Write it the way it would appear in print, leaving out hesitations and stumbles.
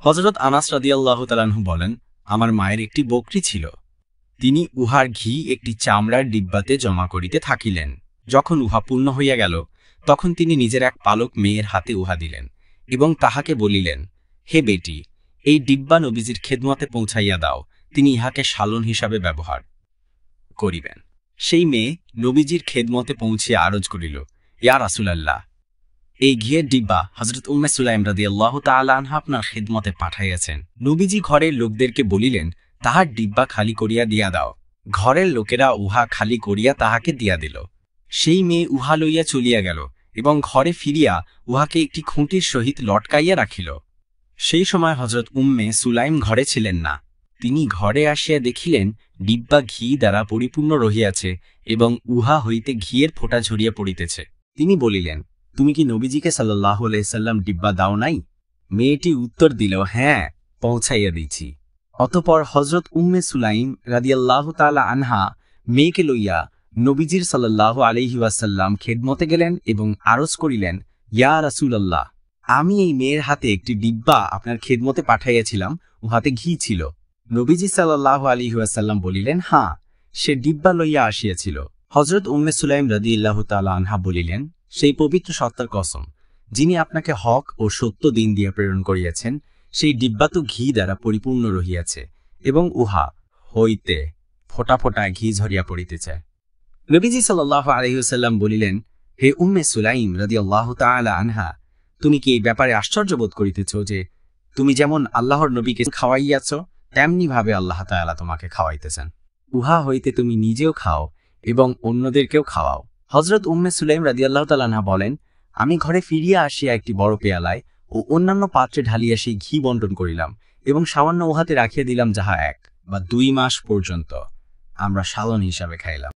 হযরত আনাস রাদিয়াল্লাহু তাআলা আনহু বলেন, আমার মায়ের একটি বকরী ছিল। তিনি উহার ঘি একটি চামড়ার ডিব্বাতে জমা করিতে থাকিলেন। যখন উহা পূর্ণ হইয়া গেল, তখন তিনি নিজের এক পালক মেয়ের হাতে উহা দিলেন এবং তাহাকে বলিলেন, হে বেটি, এই ডিব্বা নবীজির খেদমতে পৌঁছাইয়া দাও, তিনি ইহাকে সালন হিসাবে ব্যবহার করিবেন। সেই মেয়ে নবীজির খেদমতে পৌঁছিয়া আরজ করিল, ইয়া রাসূলাল্লাহ, এই ঘিয়ের ডিব্বা হযরত উম্মে সুলাইম রাদিয়াল্লাহু তাআলা আনহা আপনার খেদমতে পাঠাইয়াছেন। নবীজি ঘরের লোকদেরকে বলিলেন, তাহার ডিব্বা খালি করিয়া দিয়া দাও। ঘরের লোকেরা উহা খালি করিয়া তাহাকে দিয়া দিল। সেই মেয়ে উহা লইয়া চলিয়া গেল এবং ঘরে ফিরিয়া উহাকে একটি খুঁটির সহিত লটকাইয়া রাখিল। সেই সময় হযরত উম্মে সুলাইম ঘরে ছিলেন না। তিনি ঘরে আসিয়া দেখিলেন ডিব্বা ঘি দ্বারা পরিপূর্ণ রহিয়াছে এবং উহা হইতে ঘিয়ের ফোঁটা ঝরিয়া পড়িতেছে। তিনি বলিলেন, তুমি কি নবীজিকে সাল্লাল্লাহু আলাইহি সাল্লাম ডিব্বা দাও নাই? মেয়েটি উত্তর দিল, হ্যাঁ, পৌঁছাইয়া দিছি। অতঃপর হযরত উম্মে সুলাইম রাদিয়াল্লাহু তাআলা আনহা মেয়েকে লইয়া নবীজির সাল্লাল্লাহু আলাইহি ওয়াসাল্লাম খেদমতে গেলেন এবং আরজ করিলেন, ইয়া রাসূলুল্লাহ, আমি এই মেয়ের হাতে একটি ডিব্বা আপনার খেদমতে পাঠাইয়াছিলাম, উহাতে ঘি ছিল। নবীজি সাল্লাল্লাহু আলাইহি ওয়াসাল্লাম বলিলেন, হ্যাঁ, সে ডিব্বা লইয়া আসিয়াছিল। হযরত উম্মে সুলাইম রাদিয়াল্লাহু তাআলা আনহা বলিলেন, সেই পবিত্র সত্তার কসম, যিনি আপনাকে হক ও সত্য দিন দিয়ে প্রেরণ করিয়াছেন, সেই ডিব্বা তো ঘি দ্বারা পরিপূর্ণ রহিয়াছে এবং উহা হইতে ফোঁটা ফোঁটা ঘি ঝরিয়া পড়িতেছে। নবীজি সাল্লাল্লাহু আলাইহি ওয়াসাল্লাম বলিলেন, হে উম্মে সুলাইম রাদিয়াল্লাহু তাআলা আনহা, তুমি কি এই ব্যাপারে আশ্চর্য বোধ করিতেছ যে তুমি যেমন আল্লাহর নবীকে খাওয়াইয়াছ, তেমনি ভাবে আল্লাহ তাআলা তোমাকে খাওয়াইতেছেন। উহা হইতে তুমি নিজেও খাও এবং অন্যদেরকেও খাওয়াও। হযরত উম্মে সুলাইম রাদিয়াল্লাহু তাআলা আনহা বলেন, আমি ঘরে ফিরিয়া আসিয়া একটি বড় পেয়ালায় ও অন্যান্য পাত্রে ঢালিয়া সেই ঘি বন্টন করিলাম এবং সামান্য উহাতে রাখিয়া দিলাম, যাহা 1 বা 2 মাস পর্যন্ত আমরা সালন হিসাবে খাইলাম।